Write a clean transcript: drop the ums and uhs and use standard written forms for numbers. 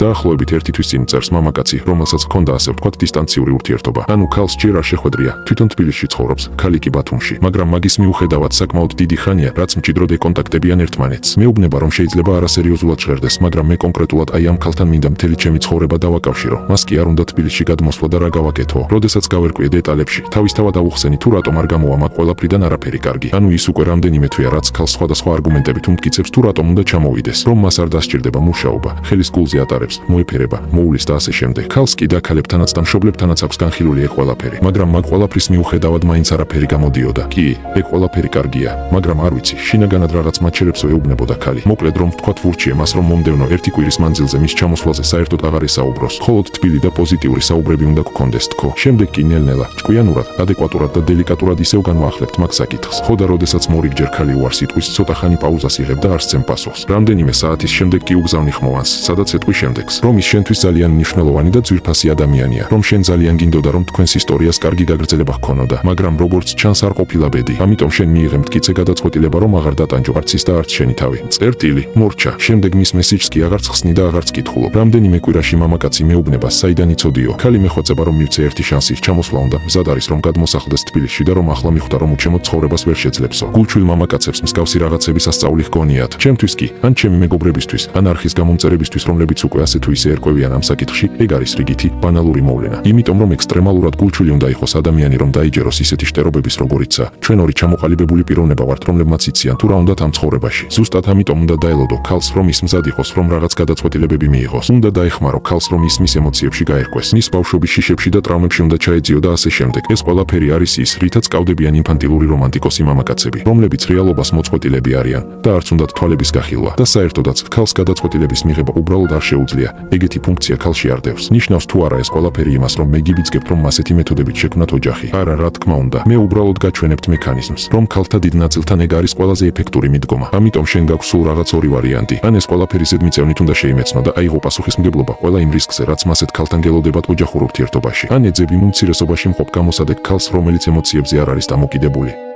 დაახლოებით ერთი თვის წინ წერს მამაკაცი, რომელსაც ჰქონდა ასე ვთქვათ დისტანციური ურთიერთობა. ანუ ქალს ჯერ არ შეხვედრია, თვითონ თბილისში ცხოვრობს, ქალი კი ბათუმში. მაგრამ მაგის მიუხედავად საკმაოდ დიდი ხანია, რაც მჭიდროდ ეკონტაქტებიან ერთმანეთს. მეუბნება, რომ შეიძლება არასერიოზულად ჟღერდეს, მაგრამ მე კონკრეტულად აი ამ ქალთან მინდა მთელი ჩემი ცხოვრება დავაკავშირო. მას კი არ უნდა თბილისში გადმოსვლა და რა გავაკეთო. როდესაც გავერკვიე დეტალებში, თავისთავად ავუხსენი თუ რატომ არ გამოვა მაგ ყველაფრიდან არაფერი კარგი. ანუ ის უკვე რამდენიმე თვეა, რაც ქალს სხვადასხვა არგუმენტებით უმტკიცებს თუ რატომ უნდა ჩამოვიდეს, რომ მას არ დასჭირდება მუშაობა, ხელის გულზე ატარებს, მოეფერება, მოულის და ასე შემდეგ. ქალს კი და ქალებთანაც და მშობლებთანაც აქვს განხილული ეგ ყველაფერი, მაგრამ მაგ ყველაფრის მიუხედავად მაინც არაფერი გამოდიოდა. კი, ეგ ყველაფერი კარგია, მაგრამ არ ვიცი, შინაგანად რაღაც მაჩერებს ეუბნებოდა ქალი. მოკლედ რომ ვთქვათ, ვურჩიე მას, რომ მომდევნო ერთი კვირის მანძილზე მის ჩამოსვლაზე საერთოდ აღარ ესაუბროს. მხოლოდ თბილი და პოზიტიური საუბრები უნდა გქონდეს თქო. შემდეგ კი ნელ-ნელა, ჭკვიანურად, ადეკვატურად და დელიკატურად ისევ განვაახლებთ მაგ საკითხს. ხო და როდესაც მორიგჯერ ქალი უარ სიტყვის ცოტა ხანი პაუზას იღებ და არ სცემ პასუხს. რამდენიმე საათის შემდეგ კი უგზავნი ხმოვანს, სადაც ეტყვი შემდეგს, რომ ის შენთვის ძალიან მნიშვნელოვანი და ძვირფასი ადამიანია, რომ შენ ძალიან გინდოდა რომ თქვენს ისტორიას კარგი გაგრძელება ჰქონოდა, მაგრამ როგორც ჩანს არ ყოფილა ბედი. ამიტომ შენ მიიღე მტკიცე გადაწყვეტილება, რომ აღარ დატანჯო არც ის და არც შენი თავი. წერტილი, მორჩა. შემდეგ მის მესიჯს კი აღარც ხსნი და აღარც კითხულობ. რამდენიმე კვირაში მამაკაცი მეუბნება, საიდან იცოდიო. ქალი მეხოცება, რომ მივცე ერთი შანსი, ჩამოსვლა უნდა, მზად არის რომ გადმოსახლდეს თბილისში და რომ ახლა მიხვდა რომ უჩემოდ ცხოვრებას ვერ შეძლებსო. გულჩვილ მამაკაცებს მსგავსი რაღაცების ასწავლი ჰგონიათ. ჩემთვის კი, ან ჩემი მეგობრებისთვის, ან არხის გამომწერებისთვის, რომლებიც უკვე ასე თუ ისე ერკვევიან ამ საკითხში, ეგ არის რიგითი, ბანალური მოვლენა. იმიტომ რომ ექსტრემალურად გულჩვილი უნდა იყოს ადამიანი, რომ დაიჯეროს ისეთი შტერობების როგორიცაა. ჩვენ ორი ჩამოყალიბებული პიროვნება ვართ, რომლებმაც იციან თუ რა უნდათ ამ ცხოვრებაში. ზუსტად ამიტომ უნდა დაელოდო ქალს, რომ ის მზად იყოს, რომ რაღაც გადაწყვეტილებები მიიღოს. უნდა დაეხმარო ქალს, რომ ის მის ემოციებში გაერკვეს. მის ბავშვობის შიშებში და ტრავმებში უნდა ჩაეძიო და ასე შემდეგ. ეს ყველაფერი არის ის, რითაც კავდებიან ინფანტილური რომანტიკოსი მამაკაცები, რომლებიც რეალობას მოწყვეტილები არიან და არც უნდათ თვალების გახილვა. და საერთოდაც ქალს გადაწყვეტილების მიღება უბრალოდ არ შეუძლია. ეგეთი ფუნქცია ქალში არ დევს. ნიშნავს თუ არა ეს ყველაფერი იმას, რომ მე გიბიძგებთ, რომ ასეთი მეთოდებით შექმნათ ოჯახი? არა, რა თქმა უნდა. მე უბრალოდ გაჩვენებთ მექანიზმს, რომ ქალთა დიდ ნაწილთან ეგ არის ყველაზე ეფექტური მიდგომა. ამიტომ შენ გაქვს სულ რაღაც ორი ვარიანტი. ან ეს ყველაფერი ზედმიწევნით უნდა შეიმეცნო და აიღო პასუხისმგებლობა ყველა იმ რისკზე, რაც მასეთ ქალთან გელოდებათ ოჯახურ ურთიერთობაში. ან ეძები უმცირესობაში მყოფ გამოსადეგ ქალს, რომელიც ემოციებზე არ არის დამოკიდებული.